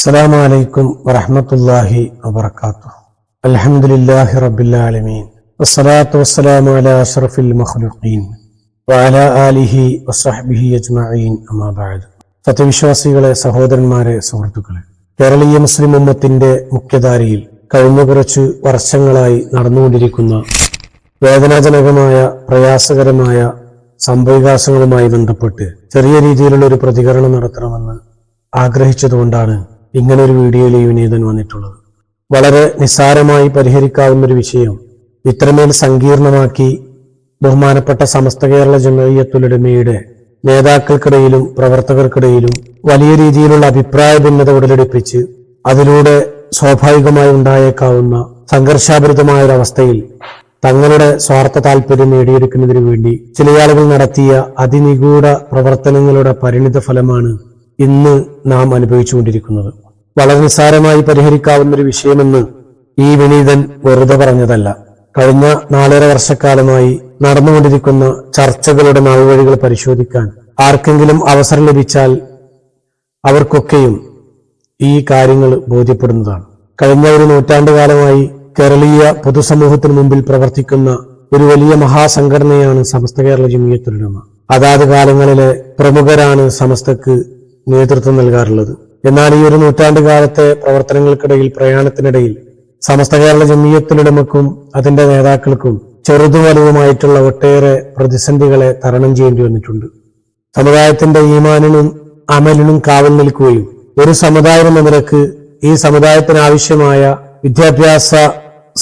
السلام عليكم ورحمة الله وبركاته. الحمد لله رب العالمين والصلاة والسلام على أشرف المخلوقين وعلى آله وصحبه أجمعين أما بعد. സത്യവിശ്വാസികളെ, സഹോദരന്മാരെ, സുഹൃത്തുക്കളെ, കേരളീയ മുസ്ലിം ഉമ്മത്തിന്റെ മുഖ്യധാരയിൽ കഴിഞ്ഞ കുറച്ച് വർഷങ്ങളായി നടന്നുകൊണ്ടിരിക്കുന്ന വേദനാജനകമായ പ്രയാസകരമായ സംഭവവികാസങ്ങളുമായി ബന്ധപ്പെട്ട് ചെറിയ രീതിയിലുള്ള ഒരു പ്രതികരണം നടത്തണമെന്ന് ആഗ്രഹിച്ചതുകൊണ്ടാണ് ഇങ്ങനൊരു വീഡിയോയിൽ ഈ വിനീതൻ വന്നിട്ടുള്ളത്. വളരെ നിസ്സാരമായി പരിഹരിക്കാവുന്ന ഒരു വിഷയം ഇത്രമേൽ സങ്കീർണമാക്കി ബഹുമാനപ്പെട്ട സമസ്ത കേരള ജംഇയ്യത്തുൽ ഉലമയുടെ നേതാക്കൾക്കിടയിലും പ്രവർത്തകർക്കിടയിലും വലിയ രീതിയിലുള്ള അഭിപ്രായ ഭിന്നത ഉടലെടുപ്പിച്ച് അതിലൂടെ സ്വാഭാവികമായി ഉണ്ടായേക്കാവുന്ന സംഘർഷാഭരിതമായ ഒരവസ്ഥയിൽ തങ്ങളുടെ സ്വാർത്ഥ താല്പര്യം നേടിയെടുക്കുന്നതിനു വേണ്ടി ചില ആളുകൾ നടത്തിയ അതിനിഗൂഢ പ്രവർത്തനങ്ങളുടെ പരിണിത ഫലമാണ് ഇന്ന് നാം അനുഭവിച്ചുകൊണ്ടിരിക്കുന്നത്. വളരെ നിസ്സാരമായി പരിഹരിക്കാവുന്ന ഒരു വിഷയമെന്ന് ഈ വിനീതൻ വെറുതെ പറഞ്ഞതല്ല. കഴിഞ്ഞ 4.5 വർഷക്കാലമായി നടന്നുകൊണ്ടിരിക്കുന്ന ചർച്ചകളുടെ നാൾവഴികൾ പരിശോധിക്കാൻ ആർക്കെങ്കിലും അവസരം ലഭിച്ചാൽ അവർക്കൊക്കെയും ഈ കാര്യങ്ങൾ ബോധ്യപ്പെടുന്നതാണ്. കഴിഞ്ഞ ഒരു നൂറ്റാണ്ടുകാലമായി കേരളീയ പൊതുസമൂഹത്തിന് മുമ്പിൽ പ്രവർത്തിക്കുന്ന ഒരു വലിയ മഹാസംഘടനയാണ് സമസ്ത കേരള ജംഇയ്യത്തുൽ ഉലമ. അതാത് കാലങ്ങളിലെ പ്രമുഖരാണ് സമസ്തക്ക് നേതൃത്വം നൽകാറുള്ളത്. എന്നാൽ ഈ ഒരു നൂറ്റാണ്ടുകാലത്തെ പ്രവർത്തനങ്ങൾക്കിടയിൽ, പ്രയാണത്തിനിടയിൽ സമസ്ത കേരള ജംഇയ്യത്തുൽ ഉലമക്കും അതിന്റെ നേതാക്കൾക്കും ചെറുതും വലുതുമായിട്ടുള്ള ഒട്ടേറെ പ്രതിസന്ധികളെ തരണം ചെയ്യേണ്ടി വന്നിട്ടുണ്ട്. സമുദായത്തിന്റെ ഈമാനിനും അമലിനും കാവൽ നിൽക്കുകയും ഒരു സമുദായം എന്ന നിലക്ക് ഈ സമുദായത്തിന് ആവശ്യമായ വിദ്യാഭ്യാസ,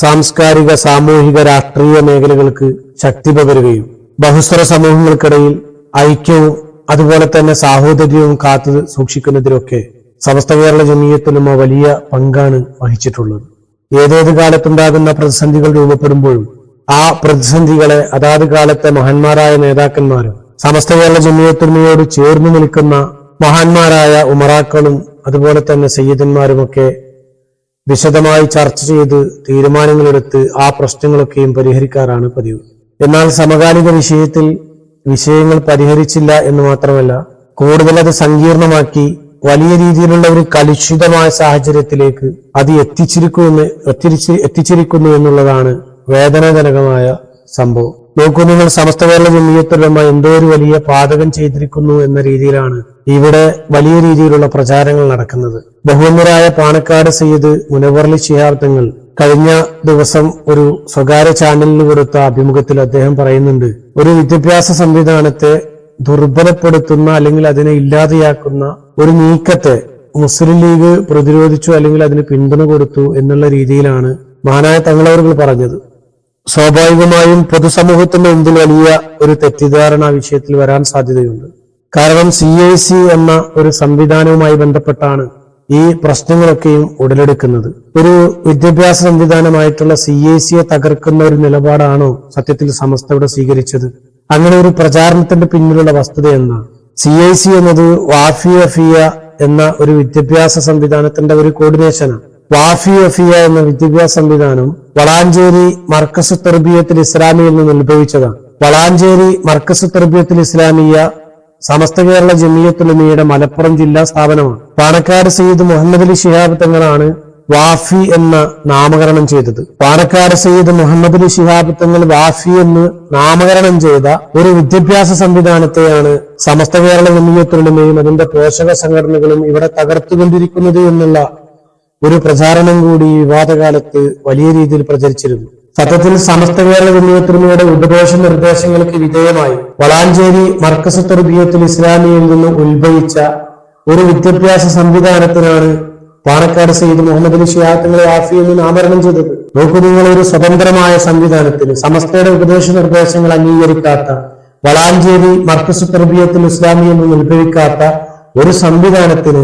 സാംസ്കാരിക, സാമൂഹിക, രാഷ്ട്രീയ മേഖലകൾക്ക് ശക്തി പകരുകയും ബഹുസ്വര സമൂഹങ്ങൾക്കിടയിൽ ഐക്യവും അതുപോലെ തന്നെ സാഹോദര്യവും കാത്തു സൂക്ഷിക്കുന്നതിലൊക്കെ സമസ്ത കേരള ജംഇയ്യത്തുൽ ഉലമ വലിയ പങ്കാണ് വഹിച്ചിട്ടുള്ളത്. ഏതേത് കാലത്തുണ്ടാകുന്ന പ്രതിസന്ധികൾ രൂപപ്പെടുമ്പോഴും ആ പ്രതിസന്ധികളെ അതാത് കാലത്തെ മഹാന്മാരായ നേതാക്കന്മാരും സമസ്ത കേരള ജംഇയ്യത്തുൽ ഉലമയോട് ചേർന്ന് നിൽക്കുന്ന മഹാന്മാരായ ഉമറാക്കളും അതുപോലെ തന്നെ സയ്യിദന്മാരുമൊക്കെ വിശദമായി ചർച്ച ചെയ്ത് തീരുമാനങ്ങളെടുത്ത് ആ പ്രശ്നങ്ങളൊക്കെയും പരിഹരിക്കാറാണ് പതിവ്. എന്നാൽ സമകാലിക വിഷയങ്ങൾ പരിഹരിച്ചില്ല എന്ന് മാത്രമല്ല, കൂടുതൽ അത് സങ്കീർണമാക്കി വലിയ രീതിയിലുള്ള ഒരു കലുഷിതമായ സാഹചര്യത്തിലേക്ക് അത് എത്തിച്ചിരിക്കുന്നു എന്നുള്ളതാണ് വേദനാജനകമായ സംഭവം. നോക്കൂ നിങ്ങൾ, സമസ്ത കേരള ജംഇയ്യത്തുൽ ഉലമ എന്തോ ഒരു വലിയ പാതകം ചെയ്തിരിക്കുന്നു എന്ന രീതിയിലാണ് ഇവിടെ വലിയ രീതിയിലുള്ള പ്രചാരങ്ങൾ നടക്കുന്നത്. ബഹുവന്യരായ പാണക്കാട് സയ്യിദ് മുനവ്വറലി ശിഹാബ് തങ്ങൾ കഴിഞ്ഞ ദിവസം ഒരു സ്വകാര്യ ചാനലിന് കൊടുത്ത അഭിമുഖത്തിൽ അദ്ദേഹം പറയുന്നുണ്ട്, ഒരു വിദ്യാഭ്യാസ സംവിധാനത്തെ ദുർബലപ്പെടുത്തുന്ന അല്ലെങ്കിൽ അതിനെ ഇല്ലാതെയാക്കുന്ന ഒരു നീക്കത്തെ മുസ്ലിം ലീഗ് പ്രതിരോധിച്ചു അല്ലെങ്കിൽ അതിന് പിന്തുണ കൊടുത്തു എന്നുള്ള രീതിയിലാണ് മഹാനായ തങ്ങളവറുകൾ പറഞ്ഞത്. സ്വാഭാവികമായും പൊതുസമൂഹത്തിന്റെ മുമ്പിൽ വലിയ ഒരു തെറ്റിദ്ധാരണ വിഷയത്തിൽ വരാൻ സാധ്യതയുണ്ട്. കാരണം CIC എന്ന ഒരു സംവിധാനവുമായി ബന്ധപ്പെട്ടാണ് ഈ പ്രശ്നങ്ങളൊക്കെയും ഉടലെടുക്കുന്നത്. ഒരു വിദ്യാഭ്യാസ സംവിധാനമായിട്ടുള്ള CICയെ തകർക്കുന്ന ഒരു നിലപാടാണോ സത്യത്തിൽ സമസ്തയുടെ സ്വീകരിച്ചത്? അങ്ങനെ ഒരു പ്രചാരണത്തിന്റെ പിന്നിലുള്ള വസ്തുത എന്നാണ്. CIC എന്നത് വാഫി വഫിയ എന്ന ഒരു വിദ്യാഭ്യാസ സംവിധാനത്തിന്റെ ഒരു കോർഡിനേഷനാണ്. വാഫി വഫിയ എന്ന വിദ്യാഭ്യാസ സംവിധാനം വളാഞ്ചേരി മർക്കസ് തർബിയത്തുൽ ഇസ്ലാമിയിൽ നിന്ന് ഉത്ഭവിച്ചതാണ്. വളാഞ്ചേരി മർക്കസ് തർബിയത്തുൽ ഇസ്ലാമിയ സമസ്ത കേരള ജംഇയ്യത്തുൽ ഉലമയുടെ മലപ്പുറം ജില്ലാ സ്ഥാപനമാണ്. പാണക്കാട് സയ്യിദ് മുഹമ്മദ് അലി ശിഹാബ് തങ്ങളാണ് വാഫി എന്ന നാമകരണം ചെയ്തത്. പാണക്കാട് സയ്യിദ് മുഹമ്മദ് അലി ശിഹാബ് തങ്ങൾ വാഫി എന്ന് നാമകരണം ചെയ്ത ഒരു വിദ്യാഭ്യാസ സംവിധാനത്തെയാണ് സമസ്ത കേരള ജംഇയ്യത്തുൽ ഉലമയും അതിന്റെ പോഷക സംഘടനകളും ഇവിടെ തകർത്തുകൊണ്ടിരിക്കുന്നത് എന്നുള്ള ഒരു പ്രചാരണം കൂടി വിവാദകാലത്ത് വലിയ രീതിയിൽ പ്രചരിച്ചിരുന്നു. സത്യത്തിൽ സമസ്ത കേരള ജംഇയ്യത്തുൽ ഉലമയുടെ ഉപദേശ നിർദ്ദേശങ്ങൾക്ക് വിധേയമായി വളാഞ്ചേരി മർക്കസ് തർബിയത്തുൽ ഇസ്ലാമിയിൽ നിന്ന് ഉത്ഭവിച്ച ഒരു വിദ്യാഭ്യാസ സംവിധാനത്തിനാണ് പാണക്കാട് സയ്യിദ് മുഹമ്മദ് അലി ശിഹാബ് തങ്ങളെ വാഫി എന്ന് നാമകരണം ചെയ്തത്. നോക്കൂ നിങ്ങൾ, ഒരു സ്വതന്ത്രമായ സംവിധാനത്തിന് സമസ്തയുടെ ഉപദേശ നിർദ്ദേശങ്ങൾ അംഗീകരിക്കാത്ത, വളാഞ്ചേരി മർക്കസ് തർബിയത്തുൽ ഇസ്ലാമിയിൽ നിന്ന് ഉത്ഭവിക്കാത്ത ഒരു സംവിധാനത്തിന്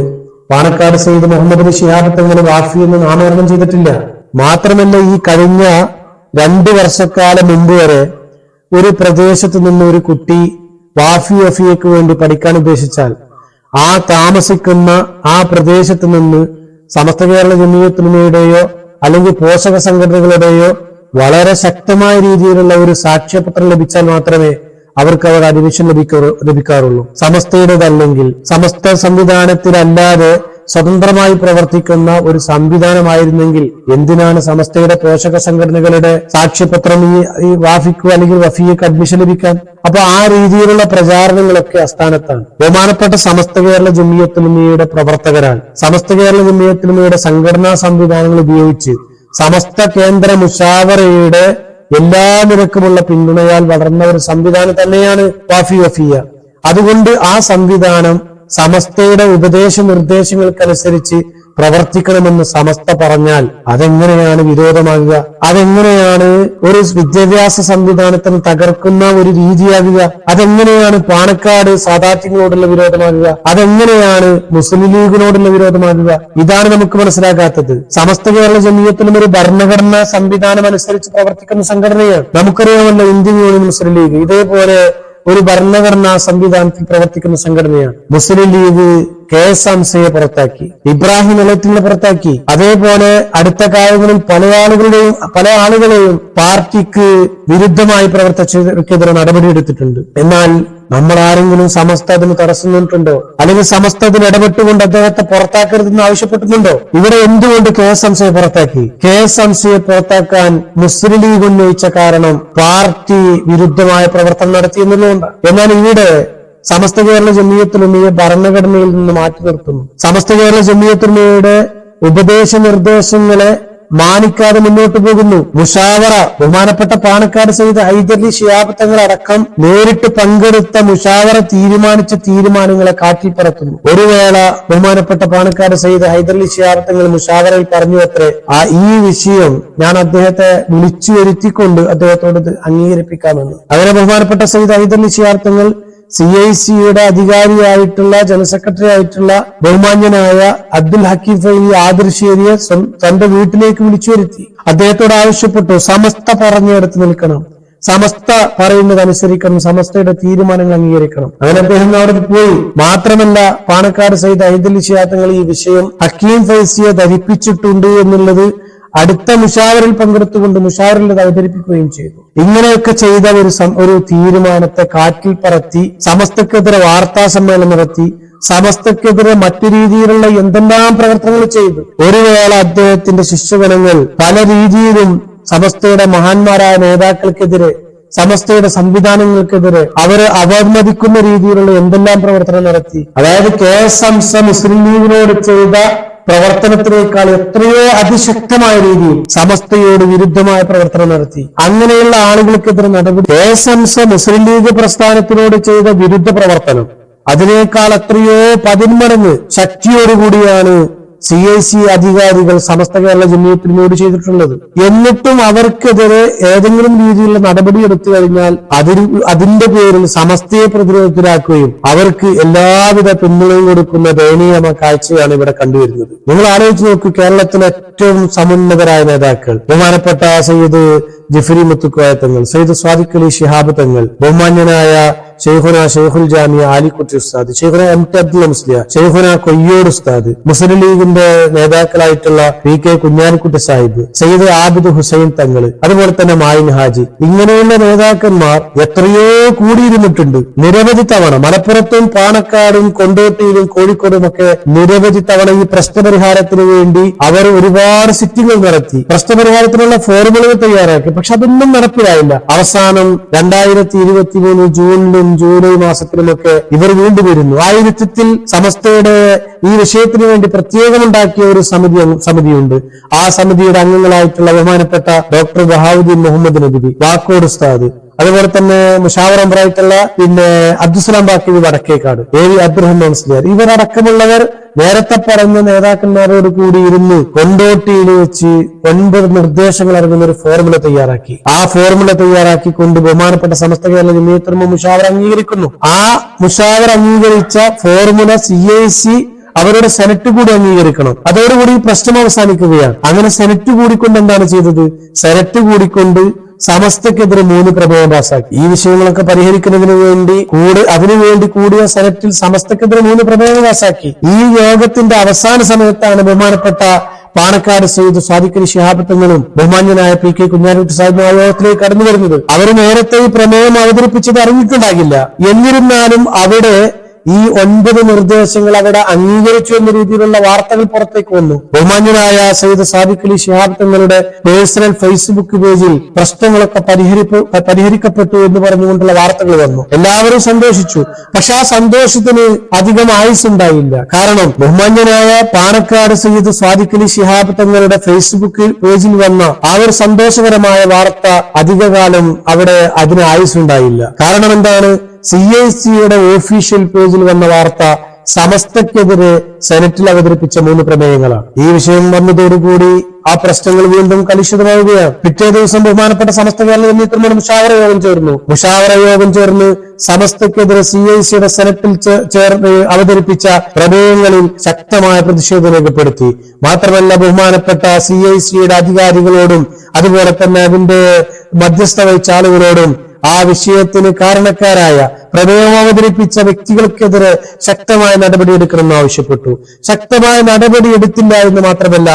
പാണക്കാട് സയ്യിദ് മുഹമ്മദ് അലി ശിഹാബ് തങ്ങൾ വാഫി എന്ന് നാമകരണം ചെയ്തിട്ടില്ല. മാത്രമല്ല, ഈ കഴിഞ്ഞ 2 വർഷക്കാലം മുമ്പ് വരെ ഒരു പ്രദേശത്ത് നിന്ന് ഒരു കുട്ടി വാഫി വഫിയക്ക് വേണ്ടി പഠിക്കാൻ ഉദ്ദേശിച്ചാൽ ആ താമസിക്കുന്ന ആ പ്രദേശത്ത് നിന്ന് സമസ്ത കേരള ജംഇയ്യത്തുൽ ഉലമയുടെയോ അല്ലെങ്കിൽ പോഷക സംഘടനകളുടെയോ വളരെ ശക്തമായ രീതിയിലുള്ള ഒരു സാക്ഷ്യപത്രം ലഭിച്ചാൽ മാത്രമേ അവർക്ക് അഡ്മിഷൻ ലഭിക്കാറുള്ളൂ. സമസ്തയുടേതല്ലെങ്കിൽ, സമസ്ത സംവിധാനത്തിലല്ലാതെ സ്വതന്ത്രമായി പ്രവർത്തിക്കുന്ന ഒരു സംവിധാനമായിരുന്നെങ്കിൽ എന്തിനാണ് സമസ്തയുടെ പോഷക സംഘടനകളുടെ സാക്ഷ്യപത്രം ഈ വാഫിക്കോ അല്ലെങ്കിൽ വഫിയക്ക് അഡ്മിഷൻ ലഭിക്കാൻ? അപ്പൊ ആ രീതിയിലുള്ള പ്രചാരണങ്ങളൊക്കെ അസ്ഥാനത്താണ്. ബഹുമാനപ്പെട്ട സമസ്ത കേരള ജമിയത്തുൽ ഉലമയുടെ പ്രവർത്തകരാണ്. സമസ്ത കേരള ജമിയത്തുൽ ഉലമയുടെ സംഘടനാ സംവിധാനങ്ങൾ ഉപയോഗിച്ച് സമസ്ത കേന്ദ്ര മുശാവറയുടെ എല്ലാ നിരക്കുമുള്ള പിന്തുണയാൽ വളർന്ന ഒരു സംവിധാനം തന്നെയാണ് വാഫി വഫിയ. അതുകൊണ്ട് ആ സംവിധാനം സമസ്തയുടെ ഉപദേശ നിർദ്ദേശങ്ങൾക്കനുസരിച്ച് പ്രവർത്തിക്കണമെന്ന് സമസ്ത പറഞ്ഞാൽ അതെങ്ങനെയാണ് വിരോധമാകുക? അതെങ്ങനെയാണ് ഒരു വിദ്യാഭ്യാസ സംവിധാനത്തിന് തകർക്കുന്ന ഒരു രീതിയാകുക? അതെങ്ങനെയാണ് പാണക്കാട് സാദാത്യങ്ങളോടുള്ള വിരോധമാകുക? അതെങ്ങനെയാണ് മുസ്ലിം ലീഗിനോടുള്ള വിരോധമാകുക? ഇതാണ് നമുക്ക് മനസ്സിലാക്കാത്തത്. സമസ്ത കേരള ജമിയത്തുൽ ഉലമ ഒരു ഭരണഘടനാ സംവിധാനം അനുസരിച്ച് പ്രവർത്തിക്കുന്ന സംഘടനയാണ്. നമുക്കറിയാമല്ലോ ഇന്ത്യൻ യൂണിയൻ മുസ്ലിം ലീഗ് ഇതേപോലെ ഒരു ഭരണഘടനാ സംവിധാനത്തിൽ പ്രവർത്തിക്കുന്ന സംഘടനയാണ്. മുസ്ലിം ലീഗ് KS ഹംസയെ പുറത്താക്കി, ഇബ്രാഹിം എളത്തിനെ പുറത്താക്കി. അതേപോലെ അടുത്ത കാലങ്ങളിൽ പല ആളുകളെയും പാർട്ടിക്ക് വിരുദ്ധമായി പ്രവർത്തിച്ചവർക്കെതിരെ നടപടിയെടുത്തിട്ടുണ്ട്. എന്നാൽ നമ്മൾ ആരെങ്കിലും സമസ്ത അതിന് തടസ്സം നിന്നിട്ടുണ്ടോ? അല്ലെങ്കിൽ സമസ്ത അതിന് ഇടപെട്ടുകൊണ്ട് അദ്ദേഹത്തെ പുറത്താക്കരുതെന്ന് ആവശ്യപ്പെട്ടിട്ടുണ്ടോ? ഇവിടെ എന്തുകൊണ്ട് KS ഹംസയെ പുറത്താക്കി? KS ഹംസയെ പുറത്താക്കാൻ മുസ്ലിം ലീഗ് ഉന്നയിച്ച കാരണം പാർട്ടി വിരുദ്ധമായ പ്രവർത്തനം നടത്തി എന്നുള്ളതുകൊണ്ട്. എന്നാൽ ഇവിടെ സമസ്ത കേരള ജമിയത്തുൽ ഉലമയെ ഭരണഘടനയിൽ നിന്ന് മാറ്റി നിർത്തുന്നു. സമസ്ത കേരള ജമിയത്തുൽ ഉലമയുടെ ഉപദേശ നിർദ്ദേശങ്ങളെ മാനിക്കാതെ മുന്നോട്ട് പോകുന്നു. മുഷാവറ ബഹുമാനപ്പെട്ട പാണക്കാട് സയ്യിദ് ഹൈദരലി ശിഹാബ് തങ്ങൾ അടക്കം നേരിട്ട് പങ്കെടുത്ത മുഷാവറ തീരുമാനിച്ച തീരുമാനങ്ങളെ കാറ്റിപ്പറത്തുന്നു. ഒരു വേള ബഹുമാനപ്പെട്ട പാണക്കാട് സയ്യിദ് ഹൈദരലി ശിഹാബ് തങ്ങൾ മുഷാവറയിൽ പറഞ്ഞു അത്രേ, ഈ വിഷയം ഞാൻ അദ്ദേഹത്തെ വിളിച്ചു വരുത്തിക്കൊണ്ട് അദ്ദേഹത്തോട് അംഗീകരിപ്പിക്കാമെന്ന്. അങ്ങനെ ബഹുമാനപ്പെട്ട സയ്യിദ് ഹൈദരലി ശിഹാബ് തങ്ങൾ CICയുടെ അധികാരിയായിട്ടുള്ള ജനറൽ സെക്രട്ടറി ആയിട്ടുള്ള ബഹുമാന്യനായ അബ്ദുൽ ഹക്കീം ഫൈലി ആദർശേരിയെ തന്റെ വീട്ടിലേക്ക് വിളിച്ചു വരുത്തി. അദ്ദേഹത്തോട് ആവശ്യപ്പെട്ടു, സമസ്ത പറഞ്ഞെടുത്ത് നിൽക്കണം, സമസ്ത പറയുന്നത് അനുസരിക്കണം, സമസ്തയുടെ തീരുമാനങ്ങൾ അംഗീകരിക്കണം. അങ്ങനെ അദ്ദേഹം അവിടെ പോയി. മാത്രമല്ല പാണക്കാട് സയ്യിദ് ഹൈദരലി ശിഹാബ് തങ്ങൾ ഈ വിഷയം ഹക്കീം ഫൈസിയെ ധരിപ്പിച്ചിട്ടുണ്ട് എന്നുള്ളത് അടുത്ത മുഷാവറിൽ പങ്കെടുത്തുകൊണ്ട് മുഷാവറിൽ അത് അവതരിപ്പിക്കുകയും ചെയ്തു. ഇങ്ങനെയൊക്കെ ചെയ്ത ഒരു തീരുമാനത്തെ കാറ്റിൽ പറത്തി സമസ്തക്കെതിരെ വാർത്താ സമ്മേളനം നടത്തി, സമസ്തക്കെതിരെ മറ്റു രീതിയിലുള്ള എന്തെല്ലാം പ്രവർത്തനങ്ങൾ ചെയ്തു. ഒരു വേള അദ്ദേഹത്തിന്റെ ശിഷ്യഗണങ്ങൾ പല രീതിയിലും സമസ്തയുടെ മഹാന്മാരായ നേതാക്കൾക്കെതിരെ, സമസ്തയുടെ സംവിധാനങ്ങൾക്കെതിരെ അവരെ അവമതിക്കുന്ന രീതിയിലുള്ള എന്തെല്ലാം പ്രവർത്തനം നടത്തി. അതായത് KS ഹംസ മുസ്ലിം ലീഗിനോട് ചെയ്ത പ്രവർത്തനത്തിനേക്കാൾ എത്രയോ അതിശക്തമായ രീതിയിൽ സമസ്തയോട് വിരുദ്ധമായ പ്രവർത്തനം നടത്തി. അങ്ങനെയുള്ള ആളുകൾക്കെതിരെ നടപടി. KS ഹംസ മുസ്ലിം ലീഗ് പ്രസ്ഥാനത്തിനോട് ചെയ്ത വിരുദ്ധ പ്രവർത്തനം അതിനേക്കാൾ എത്രയോ 10 മടങ്ങ് ശക്തിയോടുകൂടിയാണ് CIC അധികാരികൾ സമസ്ത കേരള ജമിയത്തിനോട് ചെയ്തിട്ടുള്ളത്. എന്നിട്ടും അവർക്കെതിരെ ഏതെങ്കിലും രീതിയിലുള്ള നടപടി എടുത്തു കഴിഞ്ഞാൽ അതിന്റെ പേരിൽ സമസ്തയെ പ്രതിരോധത്തിലാക്കുകയും അവർക്ക് എല്ലാവിധ പിന്തുണയും കൊടുക്കുന്ന ദയനീയമായ കാഴ്ചയാണ് ഇവിടെ കണ്ടുവരുന്നത്. നിങ്ങൾ ആലോചിച്ച് നോക്കൂ, കേരളത്തിലെ ഏറ്റവും സമുന്നതരായ നേതാക്കൾ ബഹുമാനപ്പെട്ട സയ്യിദ് ജിഫ്രി മുത്തുക്കോയ തങ്ങൾ, സയ്യിദ് സ്വാദിഖ് അലി ശിഹാബ് തങ്ങൾ, ബഹുമാന്യനായ ഷെയ്ഖുന ഷെയ്ഖുൽ ജാമിയ ആലിക്കുട്ടി ഉസ്താദ്, ഷെയ്ഖുന MT അബ്ദുൽ മുസ്ലിയ, ഷെയ്ഖുന കൊയ്യോട് ഉസ്താദ്, മുസ്ലിം ലീഗിന്റെ നേതാക്കളായിട്ടുള്ള PK കുഞ്ഞാലിക്കുട്ടി സാഹിബ്, സയ്യിദ് ആബിദ് ഹുസൈൻ തങ്ങൾ, അതുപോലെ തന്നെ മായിൻ ഹാജി, ഇങ്ങനെയുള്ള നേതാക്കന്മാർ എത്രയോ കൂടിയിരുന്നിട്ടുണ്ട്. നിരവധി തവണ മലപ്പുറത്തും പാണക്കാടും കൊണ്ടോട്ടിയിലും കോഴിക്കോടുമൊക്കെ നിരവധി തവണ ഈ പ്രശ്നപരിഹാരത്തിന് വേണ്ടി അവർ ഒരുപാട് സിറ്റിംഗുകൾ നടത്തി, പ്രശ്നപരിഹാരത്തിനുള്ള ഫോർമുലകൾ തയ്യാറാക്കി. പക്ഷെ അതൊന്നും നടപ്പിലായില്ല. അവസാനം 2023 ജൂണിലും ജൂലൈ മാസത്തിലുമൊക്കെ ഇവർ വീണ്ടും വരുന്നു. ആ യുദ്ധത്തിൽ സമസ്തയുടെ ഈ വിഷയത്തിന് വേണ്ടി പ്രത്യേകമുണ്ടാക്കിയ ഒരു സമിതിയുണ്ട്. ആ സമിതിയുടെ അംഗങ്ങളായിട്ടുള്ള ബഹുമാനപ്പെട്ട ഡോക്ടർ ബഹാവുദ്ദീൻ മുഹമ്മദ് നബി, വാക്കോട് ഉസ്താദ്, അതുപോലെ തന്നെ മുഷാവർ അംബറായിട്ടുള്ള അബ്ദുസ്സലാം ബാക്കി വടക്കേക്കാട്, AV അബ്ദുറഹ്മാൻ മുസ്ലിയാർ, ഇവരടക്കമുള്ളവർ നേരത്തെ പറഞ്ഞ നേതാക്കന്മാരോട് കൂടി ഇരുന്ന് കൊണ്ടോട്ടിയിൽ വെച്ച് 9 നിർദ്ദേശങ്ങൾ അടങ്ങുന്ന ഒരു ഫോർമുല തയ്യാറാക്കി. ആ ഫോർമുല തയ്യാറാക്കിക്കൊണ്ട് ബഹുമാനപ്പെട്ട സമസ്ത കേരള ജമിയത്തുൽ ഉലമ മുഷാവർ അംഗീകരിക്കുന്നു. ആ മുഷാവർ അംഗീകരിച്ച ഫോർമുല CIC അവരുടെ സെനറ്റ് കൂടി അംഗീകരിക്കണം. അതോടുകൂടി പ്രശ്നം അവസാനിക്കുകയാണ്. അങ്ങനെ സെനറ്റ് കൂടിക്കൊണ്ട് എന്താണ് ചെയ്തത്? സെനറ്റ് കൂടിക്കൊണ്ട് സമസ്തക്കെതിരെ 3 പ്രമേയം പാസാക്കി. ഈ വിഷയങ്ങളൊക്കെ പരിഹരിക്കുന്നതിന് വേണ്ടി അതിനുവേണ്ടി കൂടിയ സെനറ്റിൽ സമസ്തക്കെതിരെ 3 പ്രമേയം പാസാക്കി. ഈ യോഗത്തിന്റെ അവസാന സമയത്താണ് ബഹുമാനപ്പെട്ട പാണക്കാട് സയ്യിദ് സ്വാദിഖ് അലി ശിഹാബ് തങ്ങളും ബഹുമാന്യനായ PK കുഞ്ഞാലിക്കുട്ടി സാഹിബ് യോഗത്തിലേക്ക് കടന്നു വരുന്നത്. അവർ നേരത്തെ ഈ പ്രമേയം അവതരിപ്പിച്ചത് അറിഞ്ഞിട്ടുണ്ടാകില്ല. എന്നിരുന്നാലും അവിടെ ഈ 9 നിർദ്ദേശങ്ങൾ അവിടെ അംഗീകരിച്ചു എന്ന രീതിയിലുള്ള വാർത്തകൾ പുറത്തേക്ക് വന്നു. ബഹുമാന്യനായ സയ്യിദ് സാദിഖ് അലി ശിഹാബ് തങ്ങളുടെ പേഴ്സണൽ ഫേസ്ബുക്ക് പേജിൽ പ്രശ്നങ്ങളൊക്കെ പരിഹരിക്കപ്പെട്ടു എന്ന് പറഞ്ഞുകൊണ്ടുള്ള വാർത്തകൾ വന്നു. എല്ലാവരും സന്തോഷിച്ചു. പക്ഷെ ആ സന്തോഷത്തിന് അധികം ആയുസ്സുണ്ടായില്ല. കാരണം ബഹുമാന്യനായ പാണക്കാട് സയ്യിദ് സാദിഖ് അലി ശിഹാബ് തങ്ങളുടെ ഫേസ്ബുക്ക് പേജിൽ വന്ന ആ ഒരു സന്തോഷകരമായ വാർത്ത അധികകാലം അവിടെ അതിന് ആയുസ്സുണ്ടായില്ല. കാരണം എന്താണ്? CIC-യുടെ ഒഫീഷ്യൽ പേജിൽ വന്ന വാർത്ത സമസ്തക്കെതിരെ സെനറ്റിൽ അവതരിപ്പിച്ച 3 പ്രമേയങ്ങളാണ്. ഈ വിഷയം വന്നതോടുകൂടി ആ പ്രശ്നങ്ങൾ വീണ്ടും കലുഷിതമാവുകയാണ്. പിറ്റേ ദിവസം ബഹുമാനപ്പെട്ട സമസ്ത കേരള ജമിയത്തുൽ മുഷാവറ യോഗം ചേർന്ന് സമസ്തക്കെതിരെ CIC-യുടെ സെനറ്റിൽ അവതരിപ്പിച്ച പ്രമേയങ്ങളിൽ ശക്തമായ പ്രതിഷേധം രേഖപ്പെടുത്തി. മാത്രമല്ല ബഹുമാനപ്പെട്ട CIC-യുടെ അധികാരികളോടും അതുപോലെ തന്നെ അതിന്റെ മധ്യസ്ഥ വഹിച്ച ആളുകളോടും ആ വിഷയത്തിന് കാരണക്കാരായ പ്രമേയം അവതരിപ്പിച്ച വ്യക്തികൾക്കെതിരെ ശക്തമായ നടപടിയെടുക്കണമെന്ന് ആവശ്യപ്പെട്ടു. ശക്തമായ നടപടി എടുത്തില്ല എന്ന് മാത്രമല്ല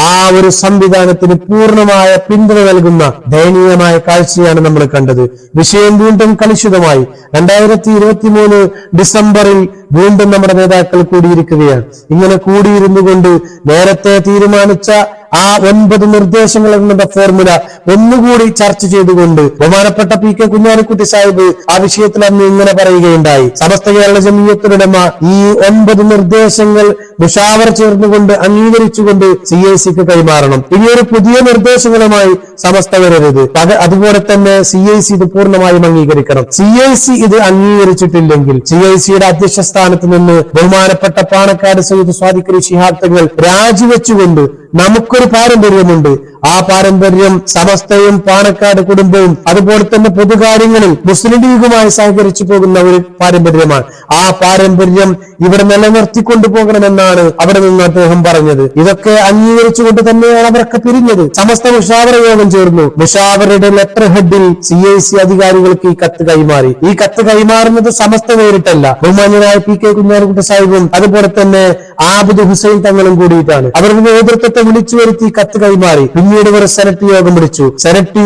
ആ ഒരു സംവിധാനത്തിന് പൂർണ്ണമായ പിന്തുണ നൽകുന്ന ദയനീയമായ കാഴ്ചയാണ് നമ്മൾ കണ്ടത്. വിഷയം വീണ്ടും കലുഷിതമായി. 2023 ഡിസംബറിൽ വീണ്ടും നമ്മുടെ നേതാക്കൾ കൂടിയിരിക്കുകയാണ്. ഇങ്ങനെ കൂടിയിരുന്നു കൊണ്ട് നേരത്തെ തീരുമാനിച്ച ആ 9 നിർദ്ദേശങ്ങൾ എന്ന ഫോർമുല ഒന്നുകൂടി ചർച്ച ചെയ്തുകൊണ്ട് ബഹുമാനപ്പെട്ട PK കുഞ്ഞാലിക്കുട്ടി സാഹിബ് ആ വിഷയത്തിൽ അന്ന് ഇങ്ങനെ പറയുകയുണ്ടായി. സമസ്ത കേരള ജമിയത്തുൽ ഉലമ ഈ 9 നിർദ്ദേശങ്ങൾ മുഷാവറ ചേർന്നുകൊണ്ട് അംഗീകരിച്ചുകൊണ്ട് CIC-ക്ക് കൈമാറണം. ഇനിയൊരു പുതിയ നിർദ്ദേശങ്ങളുമായി സമസ്ത വരരുത്. അതുപോലെ തന്നെ CIC ഇത് പൂർണ്ണമായും അംഗീകരിക്കണം. CIC ഇത് അംഗീകരിച്ചിട്ടില്ലെങ്കിൽ CIC-യുടെ അധ്യക്ഷ സ്ഥാനത്ത് നിന്ന് ബഹുമാനപ്പെട്ട പാണക്കാട് സയ്യിദ് സാദിഖ് അലി ശിഹാബ് തങ്ങൾ രാജിവെച്ചുകൊണ്ട് നമുക്കൊരു പാരമ്പര്യമുണ്ട്. ആ പാരമ്പര്യം സമസ്തയും പാണക്കാട് കുടുംബവും അതുപോലെ തന്നെ പൊതുകാര്യങ്ങളിൽ മുസ്ലിം ലീഗുമായി സഹകരിച്ചു പോകുന്ന ഒരു പാരമ്പര്യമാണ്. ആ പാരമ്പര്യം ഇവിടെ നിലനിർത്തിക്കൊണ്ടു പോകണമെന്നാണ് അവിടെ നിന്ന് അദ്ദേഹം പറഞ്ഞത്. ഇതൊക്കെ അംഗീകരിച്ചുകൊണ്ട് തന്നെയാണ് അവരൊക്കെ പിരിഞ്ഞത്. സമസ്ത മുഷാവറ യോഗം ചേർന്നു. മുഷാവറയുടെ ലെറ്റർ ഹെഡിൽ CIC അധികാരികൾക്ക് ഈ കത്ത് കൈമാറി. ഈ കത്ത് കൈമാറുന്നത് സമസ്ത നേരിട്ടല്ല, ബഹുമാന്യനായ PK കുഞ്ഞാലിക്കുട്ടി സാഹിബും അതുപോലെ തന്നെ ആബിദ് ഹുസൈൻ തങ്ങളും കൂടിയിട്ടാണ്. അവരുടെ നേതൃത്വത്തെ വിളിച്ചു വരുത്തി കത്ത് കൈമാറി. പിന്നീട് ഇവർ സെനറ്റ്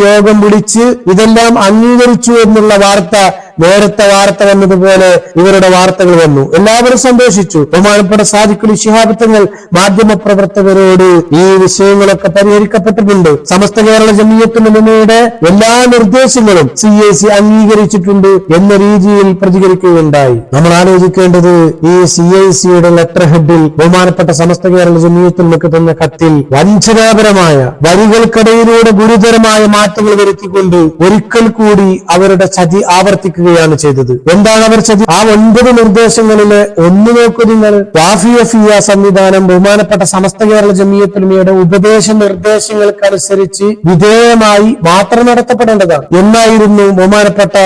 യോഗം വിളിച്ച് ഇതെല്ലാം അംഗീകരിച്ചു എന്നുള്ള വാർത്ത നേരത്തെ വാർത്ത വന്നതുപോലെ ഇവരുടെ വാർത്തകൾ വന്നു. എല്ലാവരും സന്തോഷിച്ചു. ബഹുമാനപ്പെട്ട സാദിഖ് അലി ശിഹാബ് തങ്ങൾ മാധ്യമപ്രവർത്തകരോട് ഈ വിഷയങ്ങളൊക്കെ പരിഹരിക്കപ്പെട്ടിട്ടുണ്ട്, സമസ്ത കേരള ജമിയത്തുൽ ഉലമയുടെ എല്ലാ നിർദ്ദേശങ്ങളും CIC അംഗീകരിച്ചിട്ടുണ്ട് എന്ന രീതിയിൽ പ്രതികരിക്കുകയുണ്ടായി. നമ്മൾ ആലോചിക്കേണ്ടത് ഈ CIC-യുടെ ലെറ്റർ ഹെഡിൽ ബഹുമാനപ്പെട്ട സമസ്ത കേരള ജമിയത്തുൽ ഉലമക്ക് തന്ന കത്തിൽ വഞ്ചനാപരമായ വരികൾക്കിടയിലൂടെ ഗുരുതരമായ മാറ്റങ്ങൾ വരുത്തിക്കൊണ്ട് ഒരിക്കൽ കൂടി അവരുടെ ചതി ആവർത്തിക്കുക ചെയ്തത്. എന്താണ് അവർ ചതി? ആ 9 നിർദ്ദേശങ്ങളിലെ ഒന്ന് നോക്കൂ നിങ്ങൾ. വാഫിയ സംവിധാനം ബഹുമാനപ്പെട്ട സമസ്ത കേരള ജമിയത്തുൽ ഉലമയുടെ ഉപദേശ നിർദ്ദേശങ്ങൾക്കനുസരിച്ച് വിധേയമായി മാത്രം നടത്തപ്പെടേണ്ടതാണ് എന്നായിരുന്നു ബഹുമാനപ്പെട്ട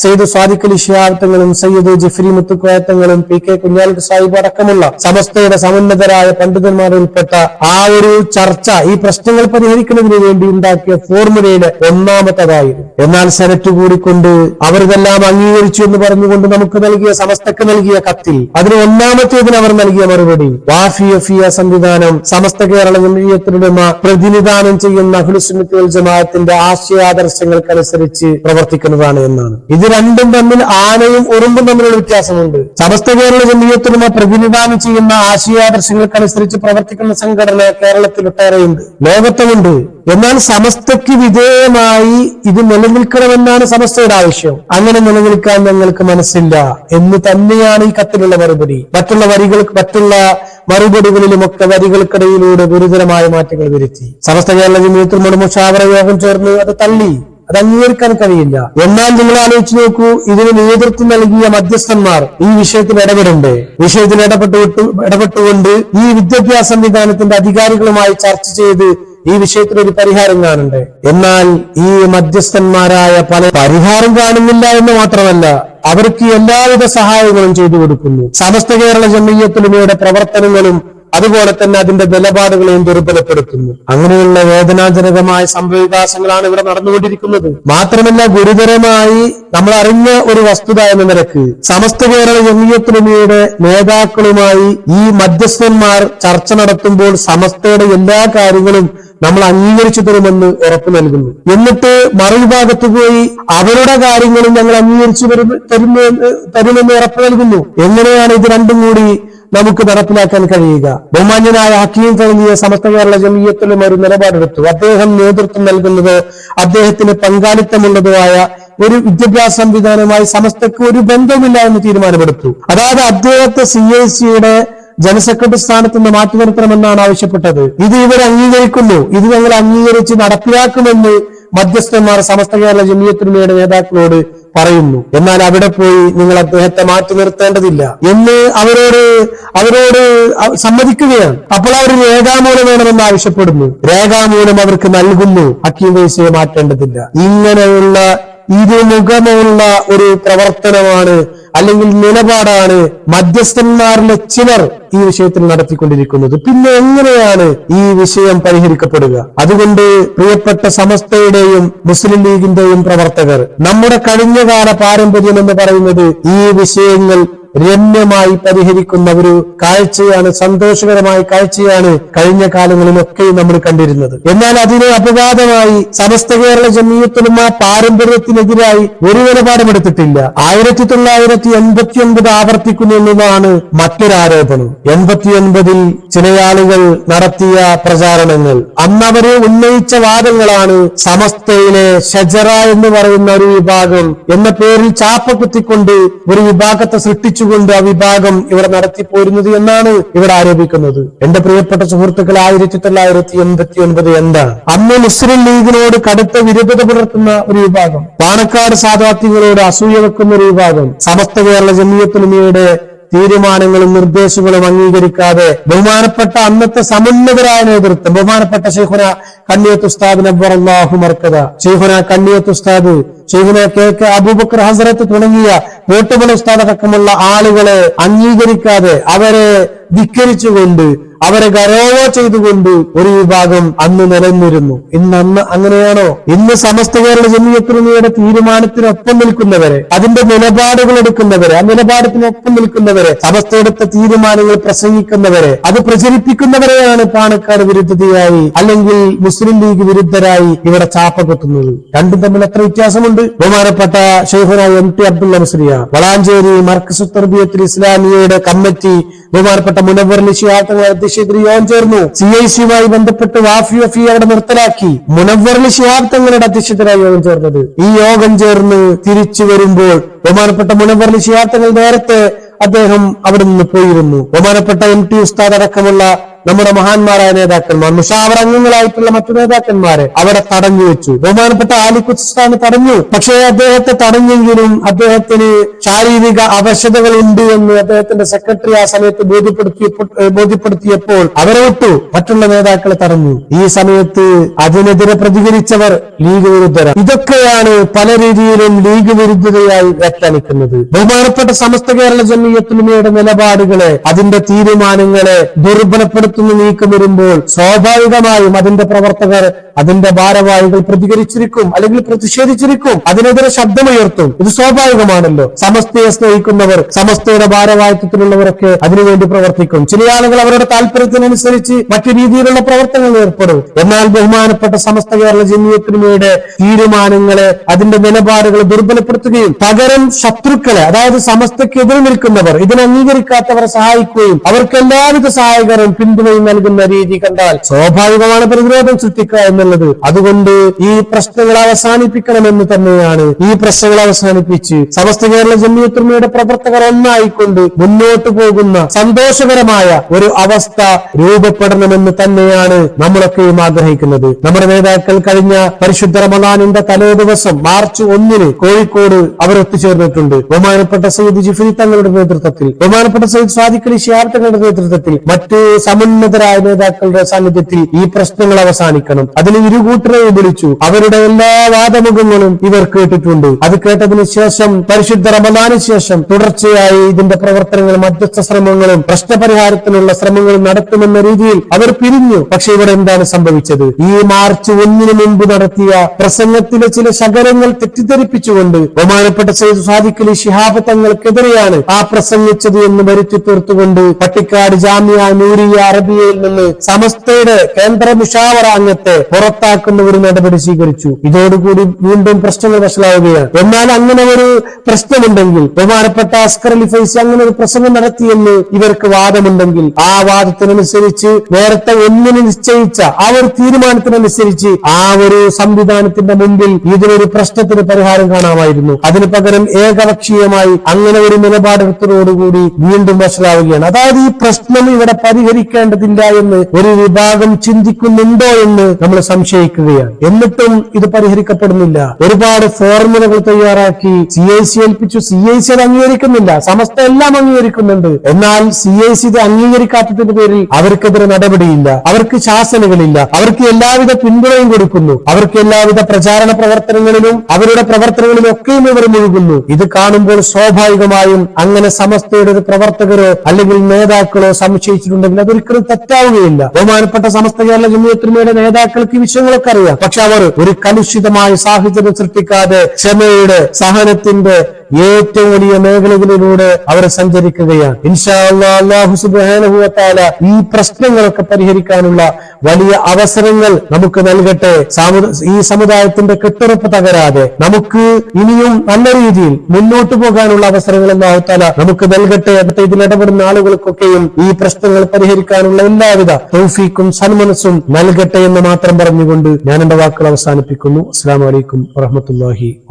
സയ്യിദ് സാദിഖ് അലി ശിഹാബ് തങ്ങളും സയ്യിദ് ജിഫ്രി മുത്തുക്കോയ തങ്ങളും PK കുഞ്ഞാലിക്കുട്ടി സാഹിബ് അടക്കമുള്ള സമസ്തയുടെ സമുന്നതരായ പണ്ഡിതന്മാർ ഉൾപ്പെട്ട ആ ഒരു ചർച്ച ഈ പ്രശ്നങ്ങൾ പരിഹരിക്കുന്നതിന് വേണ്ടി ഉണ്ടാക്കിയ ഫോർമുലയിലെ ഒന്നാമത്തതായിരുന്നു. എന്നാൽ സെനറ്റ് കൂടിക്കൊണ്ട് അവരിതെല്ലാം അംഗീകരിച്ചു എന്ന് പറഞ്ഞുകൊണ്ട് നമുക്ക് നൽകിയ സമസ്തക്ക് നൽകിയ കത്തിൽ അതിന് ഒന്നാമത്തേതിന് അവർ നൽകിയ മറുപടി വാഫിയ സംവിധാനം സമസ്ത കേരള ജമിയത്തുൽ ഉലമ പ്രതിനിധാനം ചെയ്യുന്ന അഹ്ലുസ് സുന്നത്ത് വൽ ജമാഅത്തിന്റെ ആശയാദർശങ്ങൾക്കനുസരിച്ച് പ്രവർത്തിക്കുന്നതാണ് എന്നാണ്. ഇത് രണ്ടും തമ്മിൽ ആനയും ഉറുമ്പും തമ്മിലുള്ള വ്യത്യാസമുണ്ട്. സമസ്ത കേരള ജമിയത്തുൽ ഉലമ പ്രതിനിധാനം ചെയ്യുന്ന ആശയാദർശങ്ങൾക്കനുസരിച്ച് പ്രവർത്തിക്കുന്ന സംഘടന കേരളത്തിൽ ഒട്ടേറെയുണ്ട്, ലോകത്തുമുണ്ട്. എന്നാൽ സമസ്തയ്ക്ക് വിധേയമായി ഇത് നിലനിൽക്കണമെന്നാണ് സമസ്തയുടെ ആവശ്യം. അങ്ങനെ നിലനിൽക്കാൻ ഞങ്ങൾക്ക് മനസ്സില്ല എന്ന് തന്നെയാണ് ഈ കത്തിലുള്ള മറുപടി. മറ്റുള്ള മറുപടികളിലുമൊക്കെ വരികൾക്കിടയിലൂടെ ഗുരുതരമായ മാറ്റങ്ങൾ വരുത്തി. സമസ്ത കേരള ജമിയത്തുൽ ഉലമ മുഷാവറ യോഗം ചേർന്ന് അത് തള്ളി. അത് അംഗീകരിക്കാൻ കഴിയില്ല. എന്നാൽ നിങ്ങൾ ആലോചിച്ച് നോക്കൂ, ഇതിന് നേതൃത്വം നൽകിയ മധ്യസ്ഥന്മാർ ഈ വിഷയത്തിൽ ഇടപെടണ്ടേ? വിഷയത്തിൽ ഇടപെട്ടുകൊണ്ട് ഈ വിദ്യാഭ്യാസ സംവിധാനത്തിന്റെ അധികാരികളുമായി ചർച്ച ചെയ്ത് ഈ വിഷയത്തിൽ ഒരു പരിഹാരം കാണണ്ടേ? എന്നാൽ ഈ മധ്യസ്ഥന്മാരായ പല പരിഹാരം കാണുന്നില്ല എന്ന് മാത്രമല്ല, അവർക്ക് എല്ലാവിധ സഹായങ്ങളും ചെയ്തു കൊടുക്കുന്നു. സമസ്ത കേരള ജമിയത്തുൽ ഉലമയുടെ പ്രവർത്തനങ്ങളും അതുപോലെ തന്നെ അതിന്റെ നിലപാടുകളെയും ദുർബലപ്പെടുത്തുന്നു. അങ്ങനെയുള്ള വേദനാജനകമായ സംഭവവികാസങ്ങളാണ് ഇവിടെ നടന്നുകൊണ്ടിരിക്കുന്നത്. മാത്രമല്ല, ഗുരുതരമായി നമ്മൾ അറിഞ്ഞ ഒരു വസ്തുത എന്ന നിലക്ക് സമസ്ത കേരള ജംഇയ്യത്തുൽ ഉലമയുടെ നേതാക്കളുമായി ഈ മധ്യസ്ഥന്മാർ ചർച്ച നടത്തുമ്പോൾ സമസ്തയുടെ എല്ലാ കാര്യങ്ങളും നമ്മൾ അംഗീകരിച്ചു തരുമെന്ന് ഉറപ്പു നൽകുന്നു. എന്നിട്ട് മറുവിഭാഗത്ത് പോയി അവരുടെ കാര്യങ്ങളും ഞങ്ങൾ അംഗീകരിച്ചു തരുമെന്ന് ഉറപ്പു നൽകുന്നു. എങ്ങനെയാണ് ഇത് രണ്ടും കൂടി നമുക്ക് നടപ്പിലാക്കാൻ കഴിയുക? ബഹുമാന്യനായ ഹക്കീം ഫൈസിയെ സമസ്ത കേരള ജംഇയ്യത്തുൽ ഉലമ ഒരു നിലപാടെടുത്തു. അദ്ദേഹം നേതൃത്വം നൽകുന്നത് അദ്ദേഹത്തിന് പങ്കാളിത്തമുള്ളതുമായ ഒരു വിദ്യാഭ്യാസ സംവിധാനമായി സമസ്തക്ക് ഒരു ബന്ധമില്ല എന്ന് തീരുമാനമെടുത്തു. അതായത് അദ്ദേഹത്തെ CIC-യുടെ ജനറൽ സെക്രട്ടറി സ്ഥാനത്ത് നിന്ന് മാറ്റി നിർത്തണമെന്നാണ് ആവശ്യപ്പെട്ടത്. ഇത് ഇവർ അംഗീകരിക്കുന്നു. ഇത് ഞങ്ങൾ അംഗീകരിച്ച് നടപ്പിലാക്കുമെന്ന് മധ്യസ്ഥന്മാർ സമസ്ത കേരള ജംഇയ്യത്തുൽ ഉലമയുടെ നേതാക്കളോട് പറയുന്നു. എന്നാൽ അവിടെ പോയി നിങ്ങൾ അദ്ദേഹത്തെ മാറ്റി നിർത്തേണ്ടതില്ല എന്ന് അവരോട് സമ്മതിക്കുകയാണ്. അപ്പോൾ അവർ രേഖാമൂലം വേണമെന്ന് ആവശ്യപ്പെടുന്നു. രേഖാമൂലം അവർക്ക് നൽകുന്നു. ഹക്കീം ഫൈസിയെ മാറ്റേണ്ടതില്ല. ഇങ്ങനെയുള്ള ഇരുമുഖമുള്ള ഒരു പ്രവർത്തനമാണ് അല്ലെങ്കിൽ നിലപാടാണ് മധ്യസ്ഥന്മാരിലെ ചിലർ ഈ വിഷയത്തിൽ നടത്തിക്കൊണ്ടിരിക്കുന്നത്. പിന്നെ എങ്ങനെയാണ് ഈ വിഷയം പരിഹരിക്കപ്പെടുക? അതുകൊണ്ട് പ്രിയപ്പെട്ട സമസ്തയുടെയും മുസ്ലിം ലീഗിന്റെയും പ്രവർത്തകർ, നമ്മുടെ കഴിഞ്ഞകാല പാരമ്പര്യം എന്ന് പറയുന്നത് ഈ വിഷയങ്ങൾ രമ്യമായി പരിഹരിക്കുന്ന ഒരു കാഴ്ചയാണ്, സന്തോഷകരമായ കാഴ്ചയാണ് കഴിഞ്ഞ കാലങ്ങളിലൊക്കെ നമ്മൾ കണ്ടിരുന്നത്. എന്നാൽ അതിന് അപവാദമായി സമസ്ത കേരള ജംഇയ്യത്തുൽ ഉലമ പാരമ്പര്യത്തിനെതിരായി ഒരു നിലപാടുമെടുത്തിട്ടില്ല. 1989 ആവർത്തിക്കുന്നു എന്നതാണ് മറ്റൊരു ആരോപണം. 89-ൽ ചില ആളുകൾ നടത്തിയ പ്രചാരണങ്ങൾ, അന്നവര് ഉന്നയിച്ച വാദങ്ങളാണ് സമസ്തയിലെ ഷജറ എന്ന് പറയുന്ന ഒരു വിഭാഗം എന്ന പേരിൽ ചാപ്പ കുത്തിക്കൊണ്ട് ഒരു വിഭാഗത്തെ സൃഷ്ടിച്ചുകൊണ്ട് ആ വിഭാഗം ഇവിടെ നടത്തിപ്പോരുന്നത് എന്നാണ് ഇവിടെ ആരോപിക്കുന്നത്. എന്റെ പ്രിയപ്പെട്ട സുഹൃത്തുക്കൾ, 1989 എന്താണ്? അന്ന് മുസ്ലിം ലീഗിനോട് കടുത്ത വിരുദ്ധത പുലർത്തുന്ന ഒരു വിഭാഗം, പാണക്കാട് സാദാത്യങ്ങളോട് അസൂയ വെക്കുന്ന ഒരു വിഭാഗം, സമസ്ത കേരള ജംഇയ്യത്തുൽ ഉലമയുടെ തീരുമാനങ്ങളും നിർദ്ദേശങ്ങളും അംഗീകരിക്കാതെ ബഹുമാനപ്പെട്ട അന്നത്തെ സമുന്നതരായ നേതൃത്വം, ബഹുമാനപ്പെട്ട ശൈഖുന കണ്ണിയത്ത് ഉസ്താദ് നബ്ബറല്ലാഹു മർക്കദ, ശൈഖുന കണ്ണിയത്ത് ഉസ്താദ്, ശൈഖുന KK അബൂബക്കർ ഹസ്രത്ത് തുടങ്ങിയ കോട്ടുമല ഉസ്താദ് അടക്കമുള്ള ആളുകളെ അംഗീകരിക്കാതെ അവരെ ധിക്കരിച്ചുകൊണ്ട് അവരെ ഗൗരവ ചെയ്തുകൊണ്ട് ഒരു വിഭാഗം അന്ന് നിലനിന്നിരുന്നു. ഇന്ന് അങ്ങനെയാണോ? ഇന്ന് സമസ്ത കേരള ജംഇയ്യത്തുൽ ഉലമയുടെ തീരുമാനത്തിനൊപ്പം നിൽക്കുന്നവരെ, അതിന്റെ നിലപാടുകൾ എടുക്കുന്നവരെ, ആ നിലപാടത്തിനൊപ്പം നിൽക്കുന്നവരെ, സമസ്തയെടുത്ത തീരുമാനങ്ങൾ പ്രസംഗിക്കുന്നവരെ, അത് പ്രചരിപ്പിക്കുന്നവരെയാണ് പാണക്കാട് വിരുദ്ധതയായി അല്ലെങ്കിൽ മുസ്ലിം ലീഗ് വിരുദ്ധരായി ഇവിടെ ചാപ്പ കുത്തുന്നത്. രണ്ടും തമ്മിൽ എത്ര വ്യത്യാസമുണ്ട്? ബഹുമാനപ്പെട്ട ശൈഖുന MT അബ്ദുള്ള മുസ്ലിയാർ, വളാഞ്ചേരി മർക്കസ് തർബിയത്തുൽ ഇസ്ലാമിയയുടെ കമ്മിറ്റി ബഹുമാനപ്പെട്ട മുനവ്വർ ശിഹാബ് തങ്ങളുടെ അധ്യക്ഷതയിൽ യോഗം ചേർന്നു. CIC-യുമായി ബന്ധപ്പെട്ട് വാഫി അവിടെ നിർത്തലാക്കി. മുനവ്വർ ശിഹാബ് തങ്ങളുടെ അധ്യക്ഷതരായി യോഗം ചേർന്നത്. ഈ യോഗം ചേർന്ന് തിരിച്ചു വരുമ്പോൾ ബഹുമാനപ്പെട്ട മുനവ്വർ ശിഹാബ് തങ്ങൾ നേരത്തെ അദ്ദേഹം അവിടെ നിന്ന് പോയിരുന്നു. ബഹുമാനപ്പെട്ട MT ഉസ്താദ് അടക്കമുള്ള നമ്മുടെ മഹാന്മാരായ നേതാക്കന്മാർ, മുഷാവറ അംഗങ്ങളായിട്ടുള്ള മറ്റു നേതാക്കന്മാരെ അവിടെ തടഞ്ഞു വെച്ചു. ബഹുമാനപ്പെട്ട ആലിഖുദ് ഉസ്താദ് തടഞ്ഞു. പക്ഷേ അദ്ദേഹത്തെ തടഞ്ഞെങ്കിലും അദ്ദേഹത്തിന് ശാരീരിക അവശതകൾ ഉണ്ട് എന്ന് അദ്ദേഹത്തിന്റെ സെക്രട്ടറി ആ സമയത്ത് ബോധ്യപ്പെടുത്തിയപ്പോൾ അവരെ വിട്ടു, മറ്റുള്ള നേതാക്കളെ തടഞ്ഞു. ഈ സമയത്ത് അതിനെതിരെ പ്രതികരിച്ചവർ ലീഗ് വിരുദ്ധരാണ്. ഇതൊക്കെയാണ് പല രീതിയിലും ലീഗ് വിരുദ്ധതയായി വ്യാഖ്യാനിക്കുന്നത്. ബഹുമാനപ്പെട്ട സമസ്ത കേരള ജംഇയ്യത്തുൽ ഉലമയുടെ നിലപാടുകളെ, അതിന്റെ തീരുമാനങ്ങളെ ദുർബലപ്പെടുത്തുന്ന നീക്കം വരുമ്പോൾ സ്വാഭാവികമായും അതിന്റെ പ്രവർത്തകർ, അതിന്റെ ഭാരവാഹികൾ പ്രതികരിച്ചിരിക്കും, അല്ലെങ്കിൽ പ്രതിഷേധിച്ചിരിക്കും, അതിനെതിരെ ശബ്ദമുയർത്തും. ഇത് സ്വാഭാവികമാണല്ലോ. സമസ്തയെ സ്നേഹിക്കുന്നവർ, സമസ്തയുടെ ഭാരവാഹിത്വത്തിലുള്ളവരൊക്കെ അതിനുവേണ്ടി പ്രവർത്തിക്കും. ചില ആളുകൾ അവരുടെ താല്പര്യത്തിനനുസരിച്ച് മറ്റു രീതിയിലുള്ള പ്രവർത്തനങ്ങൾ ഏർപ്പെടും. എന്നാൽ ബഹുമാനപ്പെട്ട സമസ്ത കേരള ജംഇയ്യത്തുൽ ഉലമയുടെ തീരുമാനങ്ങളെ, അതിന്റെ നിലപാടുകൾ ദുർബലപ്പെടുത്തുകയും പകരം ശത്രുക്കളെ, അതായത് സമസ്തക്കെതിരെ നിൽക്കുന്നവർ, ഇതിനെ അംഗീകരിക്കാത്തവരെ സഹായിക്കുകയും അവർക്ക് എല്ലാവിധ സഹായകരും പിന്തുണയും നൽകുന്ന രീതി കണ്ടാൽ സ്വാഭാവികമാണ് പ്രതിരോധം സൃഷ്ടിക്കുക എന്നുള്ളത്. അതുകൊണ്ട് ഈ പ്രശ്നങ്ങൾ അവസാനിപ്പിക്കണമെന്ന് തന്നെയാണ്. ഈ പ്രശ്നങ്ങൾ അവസാനിപ്പിച്ച് സമസ്ത കേരള ജംഇയ്യത്തുൽ ഉലമയുടെ പ്രവർത്തകർ ഒന്നായിക്കൊണ്ട് മുന്നോട്ട് പോകുന്ന സന്തോഷകരമായ ഒരു അവസ്ഥ രൂപപ്പെടണമെന്ന് തന്നെയാണ് നമ്മളൊക്കെയും ആഗ്രഹിക്കുന്നത്. നമ്മുടെ നേതാക്കൾ കഴിഞ്ഞ പരിശുദ്ധ റമദാനിന്റെ തലേ ദിവസം മാർച്ച് 1 കോഴിക്കോട് അവർ ഒത്തുചേർന്നിട്ടുണ്ട്. ബഹുമാനപ്പെട്ട സയ്യിദ് ജിഫ്രി തങ്ങളുടെ നേതൃത്വത്തിൽ, ബഹുമാനപ്പെട്ട സയ്യിദ് സാദിഖ് അലി ശിഹാബ് തങ്ങളുടെ നേതൃത്വത്തിൽ, മറ്റ് സമുന്നത ഉന്നതരായ നേതാക്കളുടെ സാന്നിധ്യത്തിൽ ഈ പ്രശ്നങ്ങൾ അവസാനിക്കണം. അതിന് ഇരുകൂട്ടരെയും വിളിച്ചു. അവരുടെ എല്ലാ വാദമുഖങ്ങളും ഇവർ കേട്ടിട്ടുണ്ട്. അത് കേട്ടതിന് ശേഷം പരിശുദ്ധ റമദാന് ശേഷം തുടർച്ചയായി ഇതിന്റെ പ്രവർത്തനങ്ങൾ, മധ്യസ്ഥ ശ്രമങ്ങളും പ്രശ്നപരിഹാരത്തിനുള്ള ശ്രമങ്ങളും നടത്തുമെന്ന രീതിയിൽ അവർ പിരിഞ്ഞു. പക്ഷെ ഇവിടെ എന്താണ് സംഭവിച്ചത്? ഈ മാർച്ച് 1 മുൻപ് നടത്തിയ പ്രസംഗത്തിലെ ചില ശകലങ്ങൾ തെറ്റിദ്ധരിപ്പിച്ചുകൊണ്ട് ബഹുമാനപ്പെട്ട സയ്യിദ് സാദിഖ് അലി ശിഹാബ് തങ്ങൾക്കെതിരെയാണ് ആ പ്രസംഗിച്ചത് എന്ന് വരുത്തി തീർത്തുകൊണ്ട് പട്ടിക്കാട് ജാമിയ നൂരിയ അറബിയയിൽ നിന്ന് സമസ്തയുടെ കേന്ദ്ര മുഷാവറ അംഗത്തെ പുറത്താക്കുന്ന ഒരു നടപടി സ്വീകരിച്ചു. ഇതോടുകൂടി വീണ്ടും പ്രശ്നങ്ങൾ വഷളാവുകയാണ്. എന്നാൽ അങ്ങനെ ഒരു പ്രശ്നമുണ്ടെങ്കിൽ, ബഹുമാനപ്പെട്ട അസ്കർ അലി ഫൈസി അങ്ങനെ ഒരു പ്രസംഗം നടത്തിയെന്ന് ഇവർക്ക് വാദമുണ്ടെങ്കിൽ, ആ വാദത്തിനനുസരിച്ച് നേരത്തെ ഒന്നിന് നിശ്ചയിച്ച ആ ഒരു തീരുമാനത്തിനനുസരിച്ച് ആ ഒരു സംവിധാനത്തിന്റെ മുമ്പിൽ ഇതിനൊരു പ്രശ്നത്തിന് പരിഹാരം കാണാമായിരുന്നു. അതിന് പകരം ഏകപക്ഷീയമായി അങ്ങനെ ഒരു നിലപാടെടുത്തതോടുകൂടി വീണ്ടും വഷളാവുകയാണ്. അതായത് ഈ പ്രശ്നം ഇവിടെ പരിഹരിക്കേണ്ടതില്ല എന്ന് ഒരു വിഭാഗം ചിന്തിക്കുന്നുണ്ടോ എന്ന് നമ്മൾ സംശയിക്കുകയാണ്. എന്നിട്ടും ഇത് പരിഹരിക്കപ്പെടുന്നില്ല. ഒരുപാട് ഫോർമുലകൾ തയ്യാറാക്കി CIC ഏൽപ്പിച്ചു. CIC അത് അംഗീകരിക്കുന്നില്ല. സമസ്ത എല്ലാം അംഗീകരിക്കുന്നുണ്ട്. എന്നാൽ CIC ഇത് അംഗീകരിക്കാത്തതിന്റെ പേരിൽ അവർക്കെതിരെ നടപടിയില്ല, അവർക്ക് ശാസനകളില്ല, അവർക്ക് എല്ലാവിധ പിന്തുണയും കൊടുക്കുന്നു, അവർക്ക് എല്ലാവിധ പ്രചാരണ പ്രവർത്തനങ്ങളിലും അവരുടെ പ്രവർത്തനങ്ങളിലും ഒക്കെയും ഇവർ മുഴുകുന്നു. ഇത് കാണുമ്പോൾ സ്വാഭാവികമായും അങ്ങനെ സമസ്തയുടെ ഒരു പ്രവർത്തകരോ അല്ലെങ്കിൽ നേതാക്കളോ സംശയിച്ചിട്ടുണ്ടെങ്കിൽ അതൊരിക്കലും തെറ്റാവുകയില്ല. ബഹുമാനപ്പെട്ട സമസ്ത കേരള ജംഇയ്യത്തുൽ ഉലമയുടെ നേതാക്കൾക്ക് ഈ വിഷയങ്ങളൊക്കെ അറിയാം. പക്ഷെ അവർ ഒരു കലുഷിതമായ സാഹചര്യം സൃഷ്ടിക്കാതെ ക്ഷമയുടെ, സഹനത്തിന്റെ ഏറ്റവും വലിയ മേഖലകളിലൂടെ അവർ സഞ്ചരിക്കുകയാണ്. ഇൻഷാ അല്ലാഹ് അല്ലാഹു സുബ്ഹാനഹു വ തആല ഈ പ്രശ്നങ്ങളൊക്കെ പരിഹരിക്കാനുള്ള വലിയ അവസരങ്ങൾ നമുക്ക് നൽകട്ടെ. ഈ സമുദായത്തിന്റെ കെട്ടുറപ്പ് തകരാതെ നമുക്ക് ഇനിയും നല്ല രീതിയിൽ മുന്നോട്ട് പോകാനുള്ള അവസരങ്ങൾ അല്ലാഹു തആല നമുക്ക് നൽകട്ടെ. ഇതിലിടപെടുന്ന ആളുകൾക്കൊക്കെയും ഈ പ്രശ്നങ്ങൾ പരിഹരിക്കാനുള്ള എല്ലാവിധ തൗഫീഖും സന്മനസ്സും നൽകട്ടെ എന്ന് മാത്രം പറഞ്ഞുകൊണ്ട് ഞാൻ എന്റെ വാക്കുകൾ അവസാനിപ്പിക്കുന്നു. അസ്സലാമു അലൈക്കും വറഹ്മത്തുള്ളാഹി